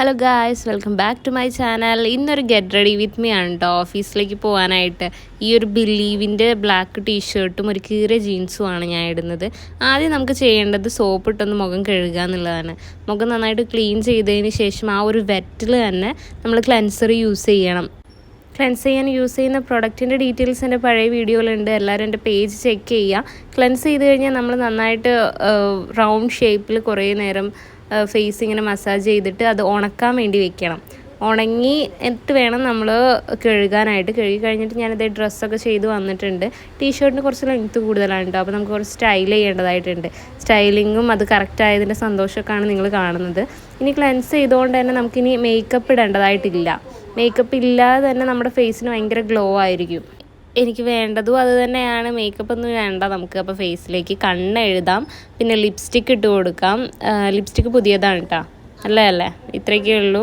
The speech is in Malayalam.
Hello guys, welcome back to my channel. ഇന്നൊരു ഗെറ്റ് റെഡി വിത്ത് മീ ആണ് കേട്ടോ. ഓഫീസിലേക്ക് പോകാനായിട്ട് ഈ ഒരു ബിലീവിൻ്റെ ബ്ലാക്ക് ടീഷർട്ടും ഒരു കീറിയ ജീൻസുമാണ് ഞാൻ ഇടുന്നത്. ആദ്യം നമുക്ക് ചെയ്യേണ്ടത് സോപ്പ് ഇട്ടൊന്ന് മുഖം കഴുകുക എന്നുള്ളതാണ്. മുഖം നന്നായിട്ട് ക്ലീൻ ചെയ്തതിന് ശേഷം ആ ഒരു വെറ്റിൽ തന്നെ നമ്മൾ ക്ലെൻസർ യൂസ് ചെയ്യണം. ക്ലെൻസ് ചെയ്യാൻ യൂസ് ചെയ്യുന്ന പ്രൊഡക്റ്റിൻ്റെ ഡീറ്റെയിൽസ് എൻ്റെ പഴയ വീഡിയോയിലുണ്ട്. എല്ലാവരും എൻ്റെ പേജ് ചെക്ക് ചെയ്യുക. ക്ലെൻസ് ചെയ്ത് കഴിഞ്ഞാൽ നമ്മൾ നന്നായിട്ട് റൗണ്ട് ഷേപ്പിൽ കുറേ നേരം ഫേസ് ഇങ്ങനെ മസാജ് ചെയ്തിട്ട് അത് ഉണക്കാൻ വേണ്ടി വെക്കണം. ഉണങ്ങി എന്നിട്ട് വേണം നമ്മൾ കഴുകാനായിട്ട്. കഴുകി കഴിഞ്ഞിട്ട് ഞാനിത് ഡ്രസ്സൊക്കെ ചെയ്ത് വന്നിട്ടുണ്ട്. ടീഷർട്ടിന് കുറച്ച് ലെങ്ത്ത് കൂടുതലാണ് കേട്ടോ. അപ്പോൾ നമുക്ക് കുറച്ച് സ്റ്റൈൽ ചെയ്യേണ്ടതായിട്ടുണ്ട്. സ്റ്റൈലിങ്ങും അത് കറക്റ്റ് ആയതിൻ്റെ സന്തോഷമൊക്കെയാണ് നിങ്ങൾ കാണുന്നത്. ഇനി ക്ലെൻസ് ചെയ്തുകൊണ്ട് തന്നെ നമുക്കിനി മേക്കപ്പ് ഇടേണ്ടതായിട്ടില്ല. മേക്കപ്പ് ഇല്ലാതെ തന്നെ നമ്മുടെ ഫേസിന് ഭയങ്കര ഗ്ലോ ആയിരിക്കും. എനിക്ക് വേണ്ടതും അത് തന്നെയാണ്. മേക്കപ്പ് ഒന്നും വേണ്ട നമുക്ക്. അപ്പോൾ ഫേസിലേക്ക് കണ്ണെഴുതാം, പിന്നെ ലിപ്സ്റ്റിക്ക് ഇട്ട് കൊടുക്കാം. ലിപ്സ്റ്റിക്ക് പുതിയതാണ് കേട്ടോ. അല്ലേ ഇത്രയൊക്കെ ഉള്ളൂ.